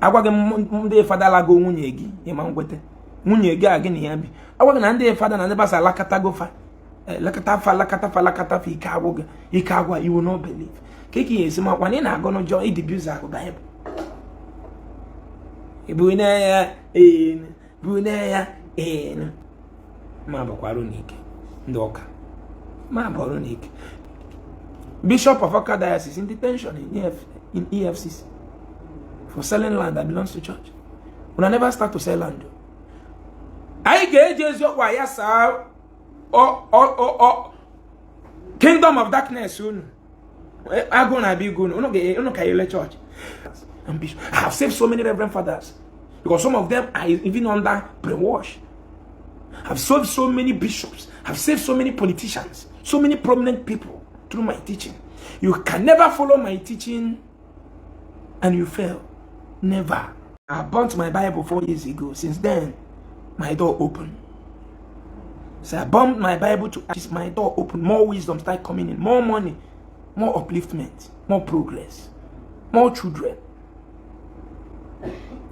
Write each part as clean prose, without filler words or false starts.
agwa gị ndị fada lago nwunye gị ịma ngwete nwunye gị a gị na ya bi agwa gị na ndị fada na ndị basa lakatago fa lakata fa ike agwa you will not believe ka ike esi makwa na ị na-agụ n'ụjọ idibuze akụ Bible bune ya ma bakwaro n'ike ndị ụka ma bọrọ n'ike Bishop of Awka Diocese in detention in EFCC for selling land that belongs to church. When I never start to sell land. I get Jesus why yes kingdom of darkness soon. I gonna be good. No church. I have saved so many reverend fathers because some of them are even under brainwash. I've saved so many bishops. I've saved so many politicians, so many prominent people through my teaching. You can never follow my teaching and you fail. Never. I burnt my Bible 4 years ago. Since then, my door open. So I bumped my Bible to my door open. More wisdom start coming in. More money. More upliftment. More progress. More children.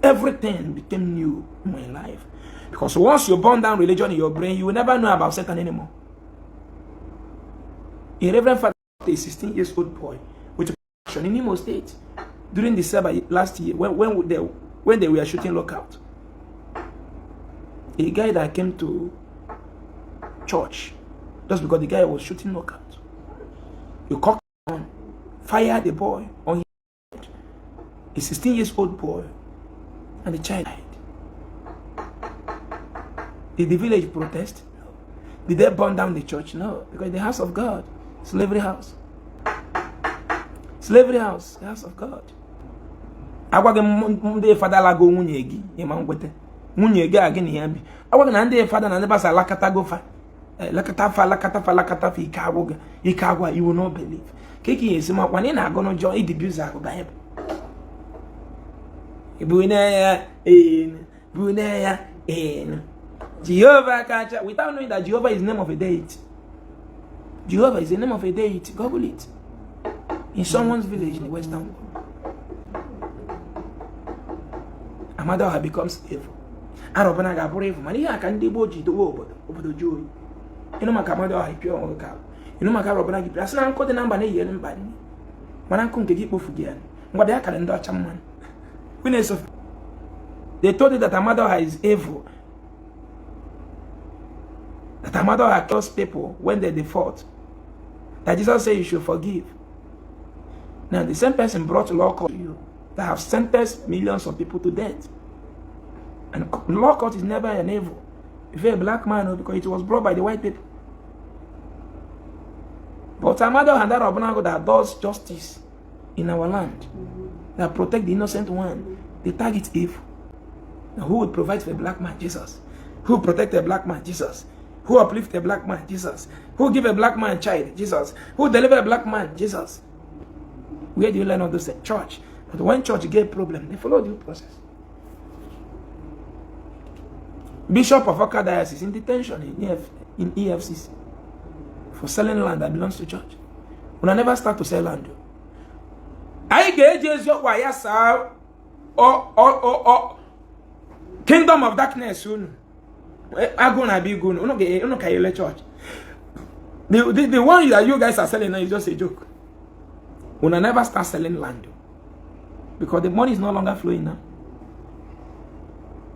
Everything became new in my life. Because once you burn down religion in your brain, you will never know about Satan anymore. A reverend father, a 16-year-old boy with passion in Imo State during December last year when they were shooting lockout. A guy that came to church just because the guy was shooting lockout. You cock on, fire the boy on his head. A 16-year-old boy and the child died. Did the village protest? No. Did they burn down the church? No. Because the house of God, slavery house. Slavery house, the house of God. Agwa gị ndị fada lago nwunye gị ịma ngwete nwunye gị a gị na ya bi agwa gị na ndị fada na ndị basa lakatago fa lakata fa ike agwa you will not believe ka ike esi makwa na ị na-agụ n'ụjọ idibuze akụ Bible bune ya Jehovah catch without knowing that Jehovah is the name of a deity. Jehovah is the name of a deity. Google it. In someone's village in the Western world. Amado becomes evil. Arobana ga bụrụ evil. Mana ihe aka ndị Igbo ji dowe obodo ju oyi. Ịnụ maka Amado ha pịọ ọrụ ka. Ịnụ maka Arobana gị pịa. Asị na nkụ dị na mba na-eyere mba nni. Mana nkụ nke gị kpofu gị ya. Ngwa bịa kara ndị ọcha mmanụ. They told you that Amado is evil. That Amado kills people when they default. That Jesus said you should forgive. Now the same person brought law court to you that have sentenced millions of people to death. And law court is never an evil. If you're a black man, because it was brought by the white people. But Amado and that Obunago that does justice in our land, that protect the innocent one, they target evil. Now who would provide for a black man? Jesus. Who protect a black man? Jesus. Who uplift a black man? Jesus. Who give a black man a child? Jesus. Who deliver a black man? Jesus. Where do you learn all those things? Church. But when church get problem, they follow due process. Bishop of Awka Diocese in detention in EFCC for selling land that belongs to church. When I never start to sell land. I get Jesus why yes kingdom of darkness soon. I'm gonna be good. Church. The one that you guys are selling now is just a joke. When I never start selling land, because the money is no longer flowing now.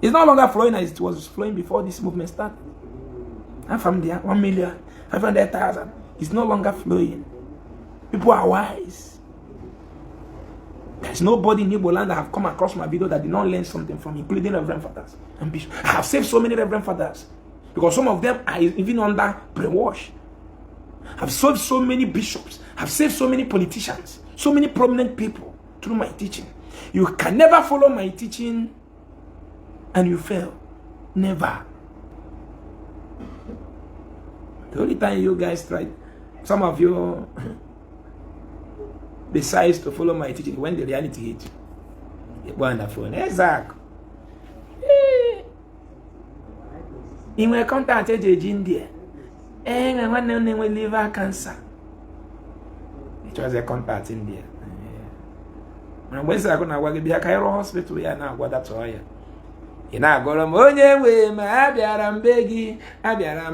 It's no longer flowing as it was flowing before this movement started. I'm from there, 1,500,000. It's no longer flowing. People are wise. There's nobody in Igbo land that have come across my video that did not learn something from, including reverend fathers and bishops. I have saved so many reverend fathers because some of them are even under brainwash. I've saved so many bishops. I've saved so many politicians, so many prominent people through my teaching. You can never follow my teaching and you fail. Never. The only time you guys tried, some of you decides to follow my teaching when the reality hits you. Wonderful. Ezeaku. In my contact age India. And one name with liver cancer. It was a contact in there. mgbe isi akụ na-agwa gị bịa ka ịrụ hospital ya na-agwadatọ ya ị na-agọrọ m onye nwe ma abịara mbe gị abịara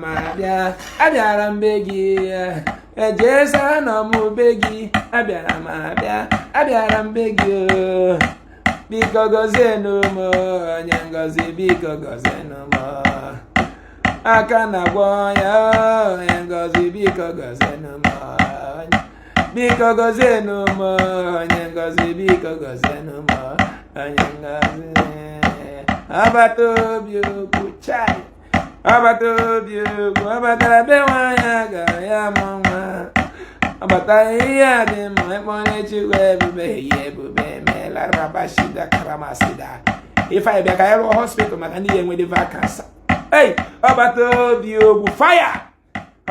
mbe gị ejesa nọ m be gị abịara mbe gị biko gozienụ m onye ngozi biko gozienụ m aka na-agwọ ya onye ngozi biko gozienụ m biko gozienụ m onye ngozi biko gozienụ m onye ngozi agbata obi okwu chai agbata obi okwu abatara be nwanyị gara ya mụ nwa agbata ihe dị mma ịkpọnye chukwu ebube ihe ebube meela rabashida karamasida ife anyị bịa ka anyị rụọ hospital maka ndị enwe liver cancer agbata obi okwu fire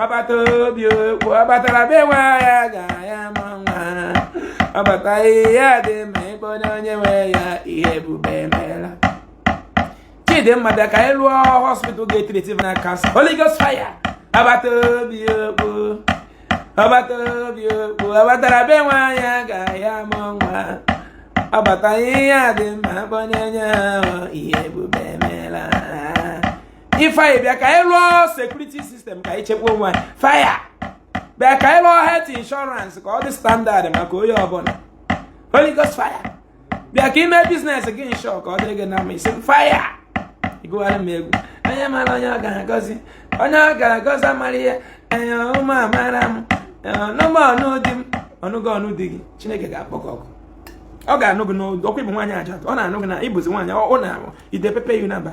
agbata obi okwu abatara be nwanyị gara ya mụ nwa agbata ihe dị mma ịkpọnye onye nwe ya ihe ebube meela dị mma bịa ka anyị lụọ hospital ga-etriti na cancer. Holy Ghost fire agbata obi okwu abatara be nwanyị ga ya mụ nwa agbata ihe dị mma kpọnye nye ihe ebube meela ife anyị bịa ka anyị lụọ security system ka anyị chekwa onwe anyị fire bịa ka anyị lụọ health insurance ka ọ dị standard maka onye ọbụla Holy Ghost fire bịa ka ime business gị insure ka ọ dịrị gị na mma isi fire igwara m egwu onye mara onye ọ ga-agọzi amara ihe ụmụ amara m ọnụ di m ọnụgo ọnụ di gị Chineke ga-akpọ gị ọkụ ọ ga-anụ gị n'ọkwa ịbụ nwaanyị ajadu ọ na-anụ gị na ịbụzi nwaanyị ọ na-ahụ ide pepe yu naba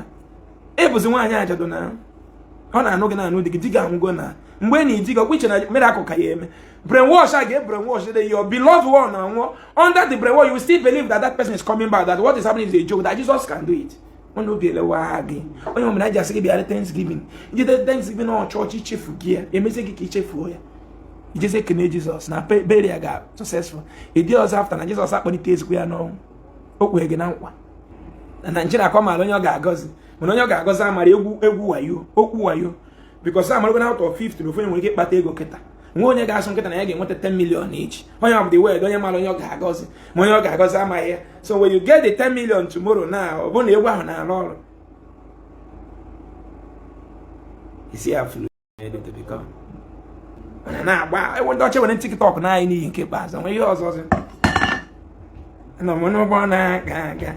ịbụzi nwaanyị ajadu na ọ na-anụ gị na-anụ di gị di gị anwụgo na mgbe na iji gị ọkwa iche na miracle ka ya eme brainwash a ga-brainwash your beloved one anwụọ under the brainwash you still believe that person is coming back, that what is happening is a joke, that Jesus can do it. Onye obi elewa gị onye ọmụna ji asị gị bịara Thanksgiving ijide Thanksgiving na chọọchị ichefu gị ya emezi gị ka ichefuo ya ijeze kene Jizọs na beria ga successful ịdị ọzọ after na Jizọs akpọlite ezigbo ya n'ọnwụ o kwere gị na nkwa na Naịjirịa ka ọ maara onye ọ ga-agọzi mana onye ọ ga-agọzi amara egwu wayo okwu wayo because amara gị out of 50 na ofe nwere ike ịkpata ego kịta nwe onye ga-asụ nkịta na ya ga-enweta 10 million each onye of the world onye mara onye ọ ga-agọzi ma onye ọ ga-agọzi amaghị ya. So when you get the 10 million tomorrow now ọ bụrụ na egwu ahụ na-arụ ọrụ isi ya furu to become na-agba ewe ndị ọcha were TikTok na anyị n'ihi nke ikpeazụ nwere ihe ọzọ nọ m n'ụgbọ na-aga aga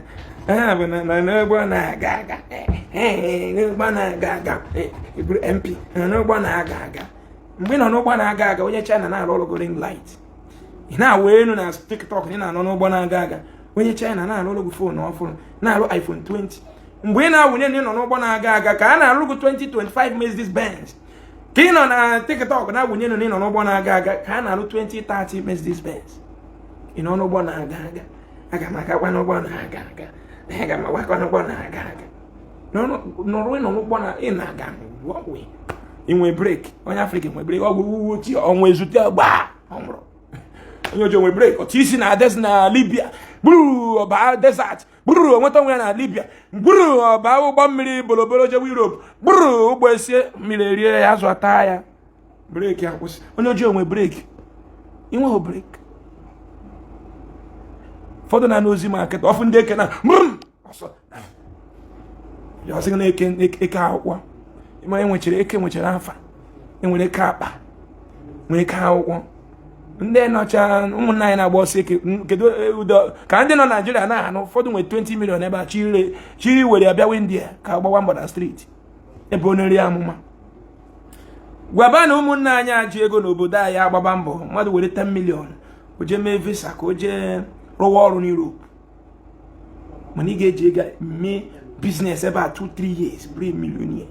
bụ na n'ụgbọ na-aga aga n'ụgbọ na-aga aga iburu MP n'ụgbọ na-aga aga mgbe ị nọ n'ụgbọ na-aga aga onye China na-arụ ọrụ ring light ị na-awa elu na TikTok ị na-anọ n'ụgbọ na-aga aga onye China na-arụ ọrụ fon ọfụrụ na-arụ iPhone 20 mgbe ị na-awụnye na ị nọ n'ụgbọ na-aga aga ka a na-arụ 2025 Mercedes Benz ka ị nọ na TikTok na-awụnye na ị nọ n'ụgbọ na-aga aga ka a na-arụ 2030 Mercedes Benz ị nọ n'ụgbọ na-aga aga aga m agakwa n'ụgbọ na-aga aga aga m agakwa n'ụgbọ na-aga aga nọrọ ị nọ n'ụgbọ na ị na-aga inwe break onye Afrịka nwe break ọ gwụrụ uwe ọnwa ezute gba ọmụrụ onye oji onwe break otu isi na des na Libya gburu ọba desert gburu onweta onwe ya na Libya gburu ọba ụgbọ mmiri bolobolo jewe Europe gburu ụgbọ esie mmiri erie ya azụ ata ya break ya kwụsị onye oji onwe break inweghị break ụfọdụ na n'ozi market ọfụ ndị eke na ọsọ ya ọsị na eke akwụkwọ ma enwechara eke nwechara afa enwere eke akpa nwere eke akwụkwọ ndị nọcha ụmụnna anyị na-agba ọsọ eke kedu udo ka ndị nọ Naịjirịa na-anụ ụfọdụ nwere 20 million ebe a chiri were abịawa India ka gbawa mgbada street ebe ọ na-eri amụma gwaba na ụmụnna anyị ajụ ego n'obodo anyị agbaba mbọ mmadụ were 10 million o jee mee visa ka o jee rụwa ọrụ n'Europe mana ị ga-eji ego mee business ebe a 2-3 years bụrụ millionaire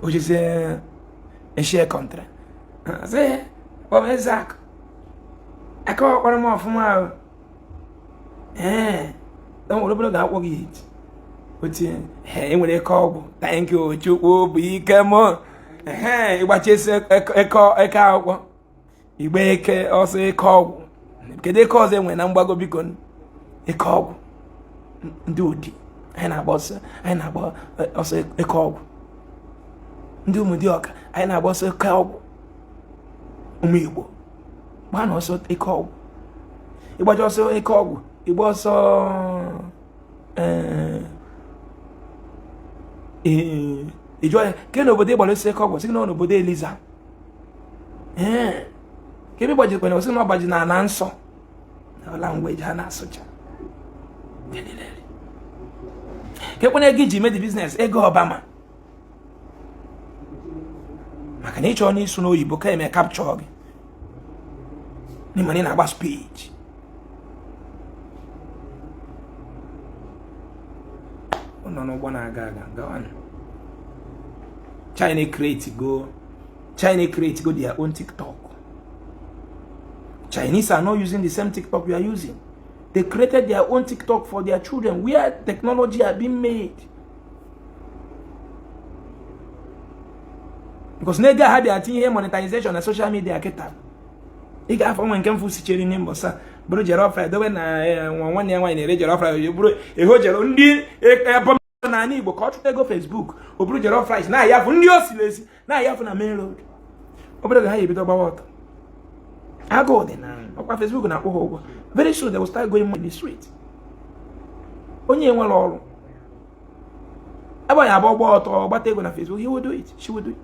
which is a share contract. Say, what is Ezeaku? I call one more from our don't worry about what you eat. But when they call, thank you, you will be come on. What is a cow? You make also a call. Can they call them when I'm going to be gone? A call. Duty. And I was also a call. Ndị ụmụdịọka anyị na-agba ọsọ eke ọgwụ ụmụ Igbo gbaa na ọsọ eke ọgwụ Igbo just say ekogwu. Igbo so ijo ke no obodo Igbo say ekogwu, say no obodo Eliza. Ke bi gbaji kwena, say no gbaji na nso. Na language ha na asụcha. Ke kwena gi ji make the business ego Obama. Maka na ịchọ na isu n'oyibo ka eme capture gị. Ni mani na agba speech. No bona aga go on. China create go their own TikTok. Chinese are not using the same TikTok we are using. They created their own TikTok for their children where technology are being made. Because nega had their thing here monetization and social media keta. Iga for when can fusi cheri nimbo sa bro jero fra do na one year wine jero fra you bro e ho jero ndi na ani Igbo ka go Facebook oburu jero fries na ya fu ndi osilesi na ya fu na main road oburu ga ha ebido gbawa ọtọ ago dị na ọkwa Facebook na akpọ ụgwọ very soon they will start going in the street onye nwere ọrụ aba ya agba ọtọ gbata ego na Facebook he will do it, she will do it.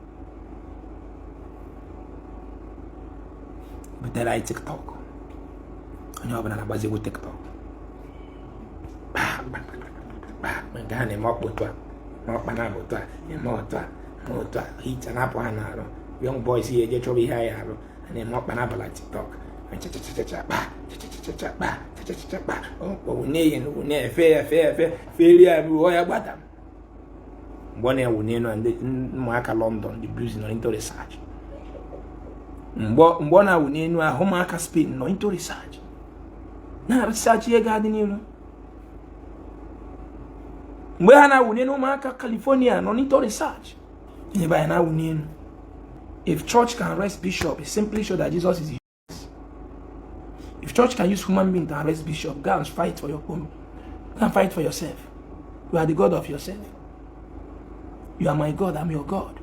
But they like TikTok. Onye ọbụla na-agbazi egwu TikTok. Ngane mokpotwa mokpana botwa emotwa motwa hit na apụ ha na-arụ young boys here je chọrọ ihe ha ya arụ na mokpana bala TikTok wune feria ya gbada mgbe na ewune no ụmụaka London the blues no into research mgbe na wune no ụmụaka Spain no into research na research ye ga dị n'iru mgbe ha na wune no ụmụaka California no into research ihe ba na wune no. If church can arrest bishop, it simply shows that Jesus is useless. If church can use human being to arrest bishop, go and fight for your home. Go and fight for yourself. You are the God of yourself. You are my God, I'm your God.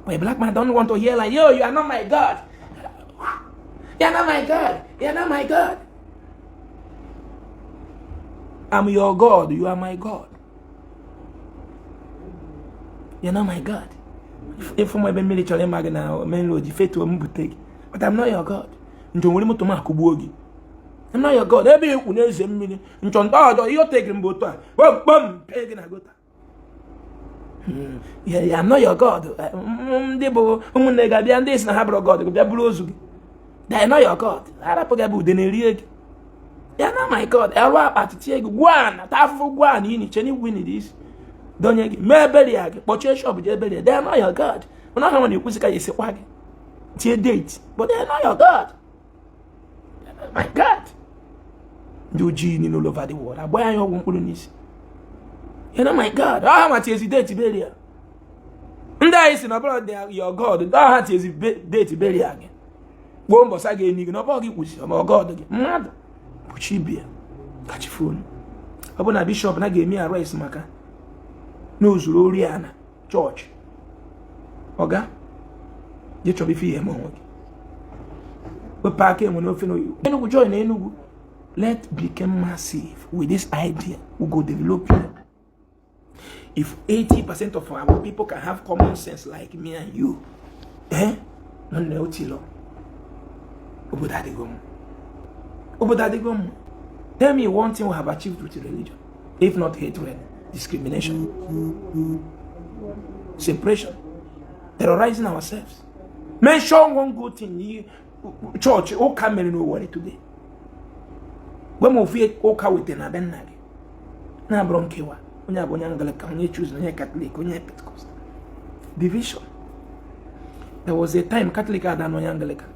But a black man don't want to hear like, yo, you are not my God. You are not my God. You are not my God. I'm your God, you are my God. You are not my God. If my military magna main road, you to a but I'm not your God. I'm not your God. Every you take him yeah, I'm not your God. They are not your God. They are not my God. Don't you get but your shop they are not your God. We're not having you say date, but they are not your God. My God. Do genie all over the world. I buy your woman. You're not my God. I have Mathias Ezeaku. And that is about your God. I have Mathias Ezeaku again. One boss again, you know, about God. Mad. But she be catch phone. I want a bishop and I gave me a rice maker. No Zuriana George. Oga, you should be fear more. We pack him when we feel you. Then we join Enugu. Let's become massive with this idea. We go develop it. If 80% of our people can have common sense like me and you, no no tilo. Obodadegom. Tell me one thing we have achieved with religion, if not hatred. Discrimination, separation, terrorizing ourselves. Mention one good thing, church, all Cameroon no worry today. When we feel all car with an abenagi, na bronkewa, when you are Anglican, when you choose, when you are Catholic, when you are Pentecost. Division. There was a time Catholic had an Anglican.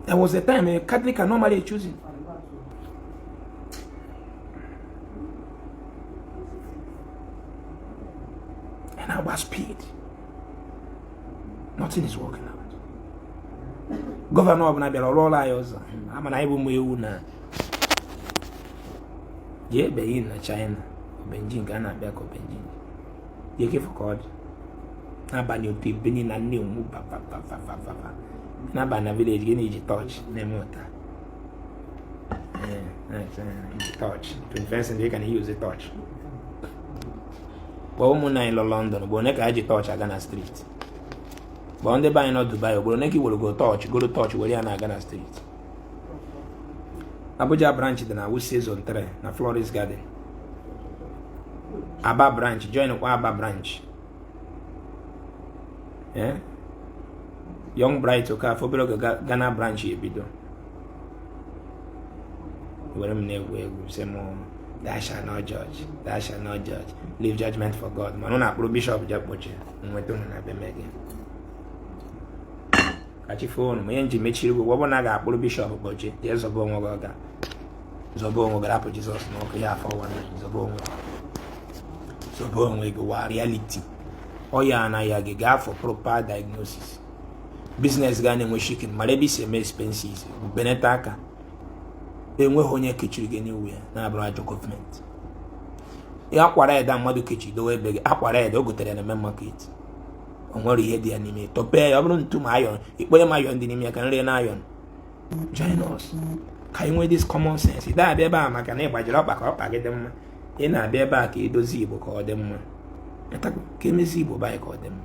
There was a time a Catholic are normally choosing. And our speed, nothing is working out. Governor of Nabel or all liars. I'm an able Muyuna. Ye be in China, Benjin Ghana back of Benjin. Ye give a card. n'abalị otu ebeni na nne onwu n'abalị na village gị na-eji touch na-eme ụta touch 21st century can use a touch. But ụmụnna anyị lọ London bụ onye ka ha ji touch aga na street. But ndị be anyị nọ Dubai obodo onye ka iwere go touch were ya na-aga na street. Abuja branch dị na Wuse Zone 3 na Florist Garden. Aba branch, join kwa Aba branch. Yeah? Young Bright Okafor obere Ghana branch ebido. Were m na-egwu egwu sị m thou shalt not judge, thou shalt not judge, leave judgment for God. Mana na akpụrụ bishọp jakpoche nweta unu na beme gị. Kachi phone m onye nji mechiri gị ọ bụ na ga-akpụrụ bishọp kpoche jee zọba onwe gị ọga. Zọba onwe gị rapụ Jizọs n'ọkụ ya afọ nwa zọba onwe gị. Zọba onwe gị wa reality. Oya anaghị gị gaa for proper diagnosis. Business ga na-enwe shikin mara ebe isi eme expenses beneta aka. Enweghị onye kechiri gị n'iwu ya na-abụrụ ajọ gọọmenti. Ya akwara eda mmadụ kechi dowe ebe gị akwara eda o gotere na main market. O nwere ihe dị ya n'ime tope ya ọ bụrụ ntu ma ayọn ikpere ma ayọn dị n'ime ya ka nri na ayọn. Join us ka anyị nwee this common sense. Ị na-abịa ebe a maka na ịgbajiri ọkpa ka ọkpa gị dị mma. Ị na-abịa ebe a ka edozi Igbo ka ọ dị mma. Ka emezi Igbo be anyị ka ọ dị mma.